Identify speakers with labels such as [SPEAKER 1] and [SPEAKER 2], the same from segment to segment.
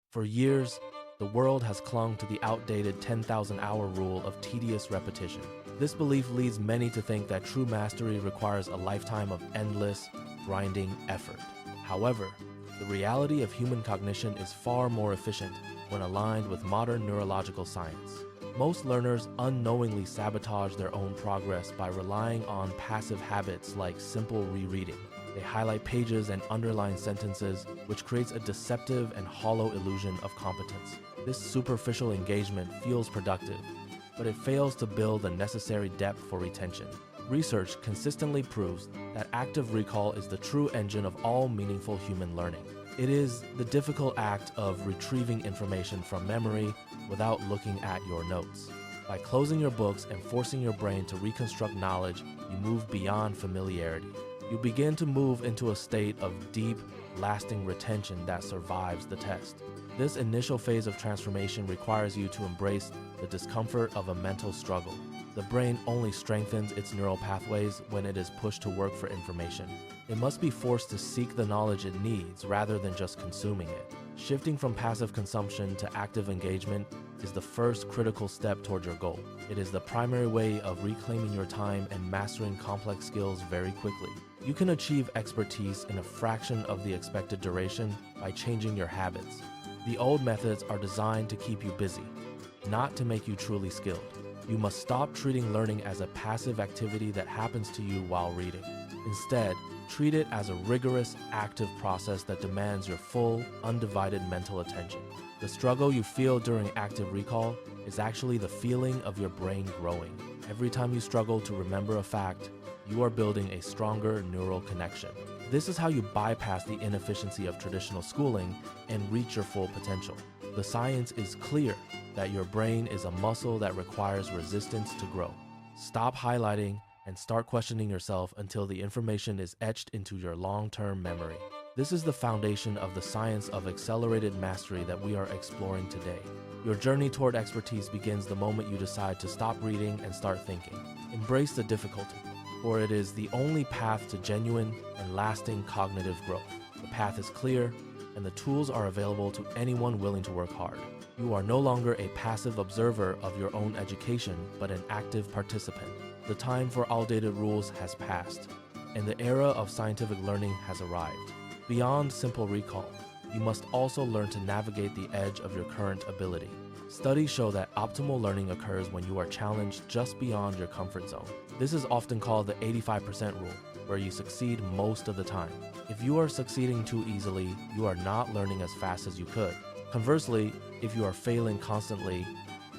[SPEAKER 1] For years, the world has clung to the outdated 10,000-hour rule of tedious repetition. This belief leads many to think that true mastery requires a lifetime of endless, grinding effort. However, the reality of human cognition is far more efficient when aligned with modern neurological science. Most learners unknowingly sabotage their own progress by relying on passive habits like simple rereading. They highlight pages and underline sentences, which creates a deceptive and hollow illusion of competence. This superficial engagement feels productive, but it fails to build the necessary depth for retention. Research consistently proves that active recall is the true engine of all meaningful human learning. It is the difficult act of retrieving information from memory without looking at your notes. By closing your books and forcing your brain to reconstruct knowledge, you move beyond familiarity. You begin to move into a state of deep, lasting retention that survives the test. This initial phase of transformation requires you to embrace the discomfort of a mental struggle. The brain only strengthens its neural pathways when it is pushed to work for information. It must be forced to seek the knowledge it needs rather than just consuming it. Shifting from passive consumption to active engagement is the first critical step toward your goal. It is the primary way of reclaiming your time and mastering complex skills very quickly. You can achieve expertise in a fraction of the expected duration by changing your habits. The old methods are designed to keep you busy, not to make you truly skilled. You must stop treating learning as a passive activity that happens to you while reading. Instead, treat it as a rigorous, active process that demands your full, undivided mental attention. The struggle you feel during active recall is actually the feeling of your brain growing. Every time you struggle to remember a fact, you are building a stronger neural connection. This is how you bypass the inefficiency of traditional schooling and reach your full potential. The science is clear that your brain is a muscle that requires resistance to grow. Stop highlighting and start questioning yourself until the information is etched into your long-term memory. This is the foundation of the science of accelerated mastery that we are exploring today. Your journey toward expertise begins the moment you decide to stop reading and start thinking. Embrace the difficulty, for it is the only path to genuine and lasting cognitive growth. The path is clear, and the tools are available to anyone willing to work hard. You are no longer a passive observer of your own education, but an active participant. The time for outdated rules has passed, and the era of scientific learning has arrived. Beyond simple recall, you must also learn to navigate the edge of your current ability. Studies show that optimal learning occurs when you are challenged just beyond your comfort zone. This is often called the 85% rule, where you succeed most of the time. If you are succeeding too easily, you are not learning as fast as you could. Conversely, if you are failing constantly,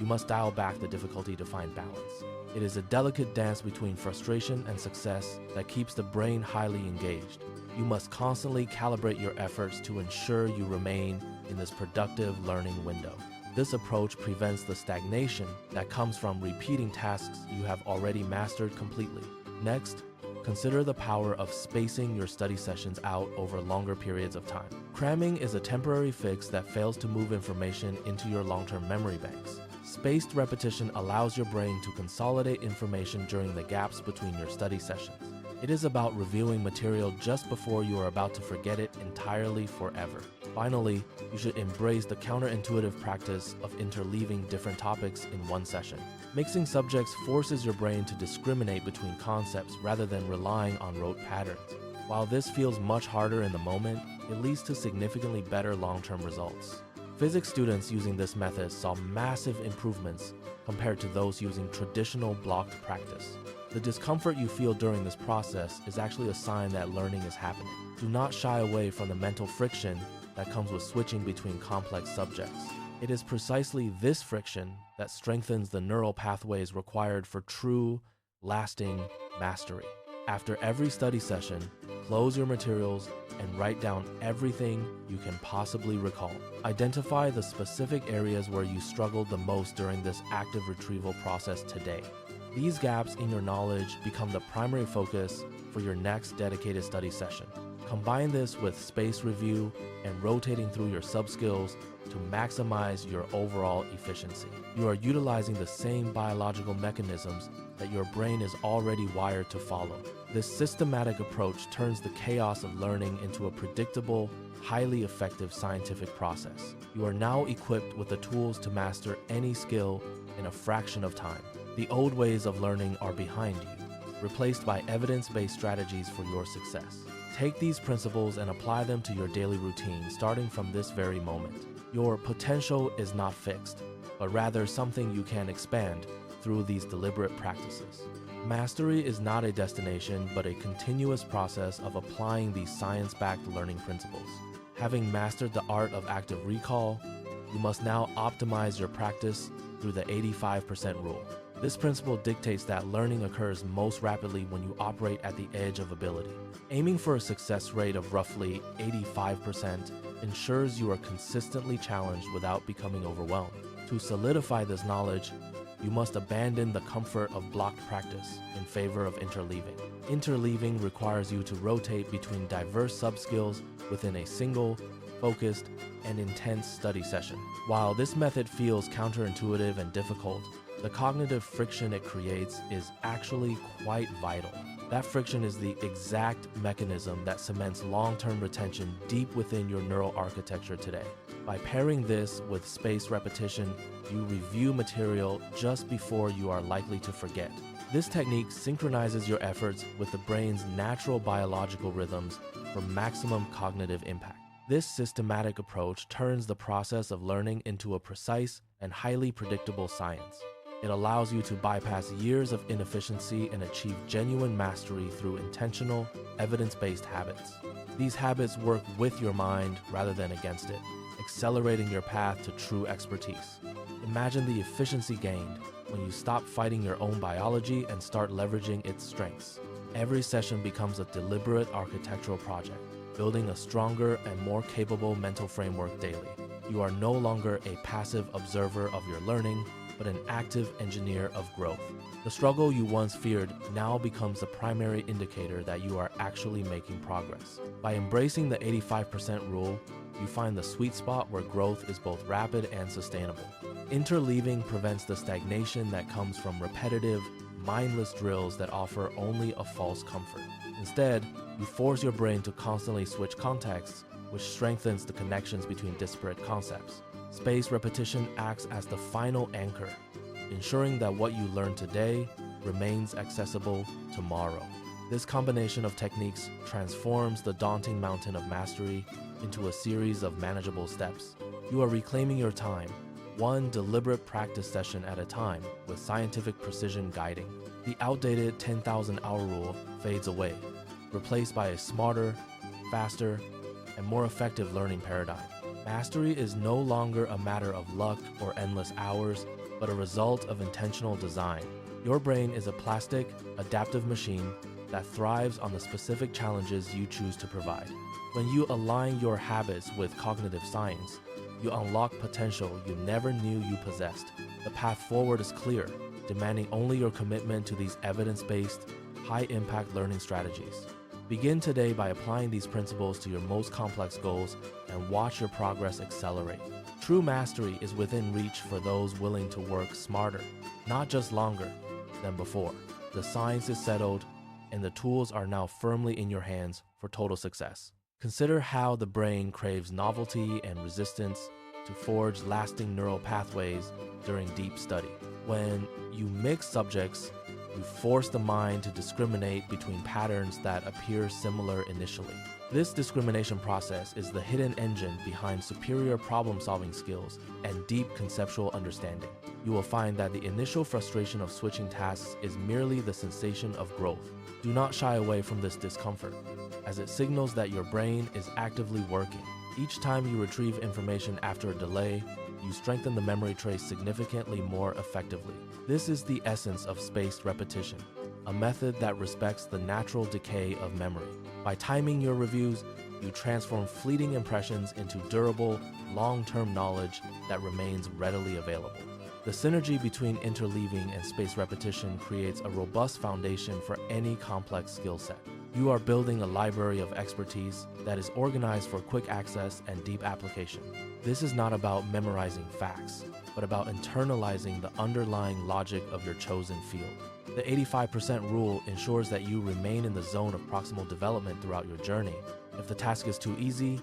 [SPEAKER 1] you must dial back the difficulty to find balance. It is a delicate dance between frustration and success that keeps the brain highly engaged. You must constantly calibrate your efforts to ensure you remain in this productive learning window. This approach prevents the stagnation that comes from repeating tasks you have already mastered completely. Next, consider the power of spacing your study sessions out over longer periods of time. Cramming is a temporary fix that fails to move information into your long-term memory banks. Spaced repetition allows your brain to consolidate information during the gaps between your study sessions. It is about reviewing material just before you are about to forget it entirely forever. Finally, you should embrace the counterintuitive practice of interleaving different topics in one session. Mixing subjects forces your brain to discriminate between concepts rather than relying on rote patterns. While this feels much harder in the moment, it leads to significantly better long-term results. Physics students using this method saw massive improvements compared to those using traditional blocked practice. The discomfort you feel during this process is actually a sign that learning is happening. Do not shy away from the mental friction that comes with switching between complex subjects. It is precisely this friction that strengthens the neural pathways required for true, lasting mastery. After every study session, close your materials and write down everything you can possibly recall. Identify the specific areas where you struggled the most during this active retrieval process today. These gaps in your knowledge become the primary focus for your next dedicated study session. Combine this with space review and rotating through your sub-skills to maximize your overall efficiency. You are utilizing the same biological mechanisms that your brain is already wired to follow. This systematic approach turns the chaos of learning into a predictable, highly effective scientific process. You are now equipped with the tools to master any skill in a fraction of time. The old ways of learning are behind you, replaced by evidence-based strategies for your success. Take these principles and apply them to your daily routine starting from this very moment. Your potential is not fixed, but rather something you can expand through these deliberate practices. Mastery is not a destination, but a continuous process of applying these science-backed learning principles. Having mastered the art of active recall, you must now optimize your practice through the 85% rule. This principle dictates that learning occurs most rapidly when you operate at the edge of ability. Aiming for a success rate of roughly 85% ensures you are consistently challenged without becoming overwhelmed. To solidify this knowledge, you must abandon the comfort of blocked practice in favor of interleaving. Interleaving requires you to rotate between diverse subskills within a single, focused, and intense study session. While this method feels counterintuitive and difficult, the cognitive friction it creates is actually quite vital. That friction is the exact mechanism that cements long-term retention deep within your neural architecture today. By pairing this with spaced repetition, you review material just before you are likely to forget. This technique synchronizes your efforts with the brain's natural biological rhythms for maximum cognitive impact. This systematic approach turns the process of learning into a precise and highly predictable science. It allows you to bypass years of inefficiency and achieve genuine mastery through intentional, evidence-based habits. These habits work with your mind rather than against it, accelerating your path to true expertise. Imagine the efficiency gained when you stop fighting your own biology and start leveraging its strengths. Every session becomes a deliberate architectural project, building a stronger and more capable mental framework daily. You are no longer a passive observer of your learning, but an active engineer of growth. The struggle you once feared now becomes the primary indicator that you are actually making progress. By embracing the 85% rule, you find the sweet spot where growth is both rapid and sustainable. Interleaving prevents the stagnation that comes from repetitive, mindless drills that offer only a false comfort. Instead, you force your brain to constantly switch contexts, which strengthens the connections between disparate concepts. Spaced repetition acts as the final anchor, ensuring that what you learn today remains accessible tomorrow. This combination of techniques transforms the daunting mountain of mastery into a series of manageable steps. You are reclaiming your time, one deliberate practice session at a time, with scientific precision guiding. The outdated 10,000-hour rule fades away, replaced by a smarter, faster, and more effective learning paradigm. Mastery is no longer a matter of luck or endless hours, but a result of intentional design. Your brain is a plastic, adaptive machine that thrives on the specific challenges you choose to provide. When you align your habits with cognitive science, you unlock potential you never knew you possessed. The path forward is clear, demanding only your commitment to these evidence-based, high-impact learning strategies. Begin today by applying these principles to your most complex goals and watch your progress accelerate. True mastery is within reach for those willing to work smarter, not just longer, than before. The science is settled, and the tools are now firmly in your hands for total success. Consider how the brain craves novelty and resistance to forge lasting neural pathways during deep study. When you mix subjects, you force the mind to discriminate between patterns that appear similar initially. This discrimination process is the hidden engine behind superior problem-solving skills and deep conceptual understanding. You will find that the initial frustration of switching tasks is merely the sensation of growth. Do not shy away from this discomfort, as it signals that your brain is actively working. Each time you retrieve information after a delay, you strengthen the memory trace significantly more effectively. This is the essence of spaced repetition, a method that respects the natural decay of memory. By timing your reviews, you transform fleeting impressions into durable, long-term knowledge that remains readily available. The synergy between interleaving and spaced repetition creates a robust foundation for any complex skill set. You are building a library of expertise that is organized for quick access and deep application. This is not about memorizing facts, but about internalizing the underlying logic of your chosen field. The 85% rule ensures that you remain in the zone of proximal development throughout your journey. If the task is too easy,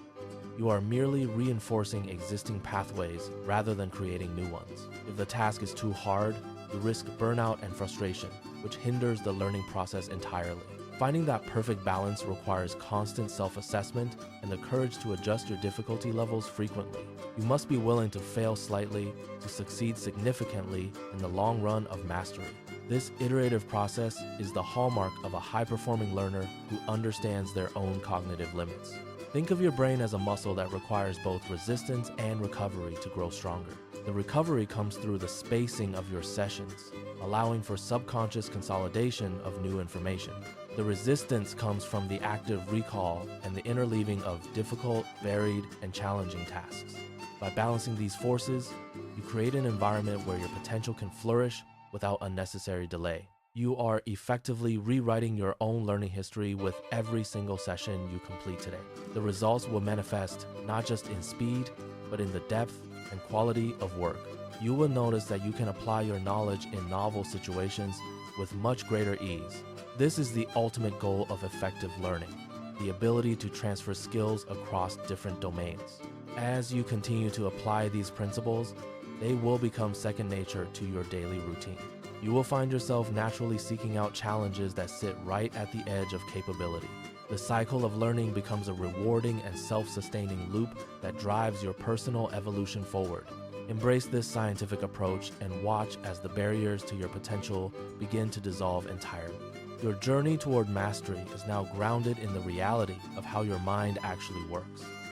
[SPEAKER 1] you are merely reinforcing existing pathways rather than creating new ones. If the task is too hard, you risk burnout and frustration, which hinders the learning process entirely. Finding that perfect balance requires constant self-assessment and the courage to adjust your difficulty levels frequently. You must be willing to fail slightly to succeed significantly in the long run of mastery. This iterative process is the hallmark of a high-performing learner who understands their own cognitive limits. Think of your brain as a muscle that requires both resistance and recovery to grow stronger. The recovery comes through the spacing of your sessions, allowing for subconscious consolidation of new information. The resistance comes from the active recall and the interleaving of difficult, varied, and challenging tasks. By balancing these forces, you create an environment where your potential can flourish without unnecessary delay. You are effectively rewriting your own learning history with every single session you complete today. The results will manifest not just in speed, but in the depth and quality of work. You will notice that you can apply your knowledge in novel situations with much greater ease. This is the ultimate goal of effective learning, the ability to transfer skills across different domains. As you continue to apply these principles, they will become second nature to your daily routine. You will find yourself naturally seeking out challenges that sit right at the edge of capability. The cycle of learning becomes a rewarding and self-sustaining loop that drives your personal evolution forward. Embrace this scientific approach and watch as the barriers to your potential begin to dissolve entirely. Your journey toward mastery is now grounded in the reality of how your mind actually works.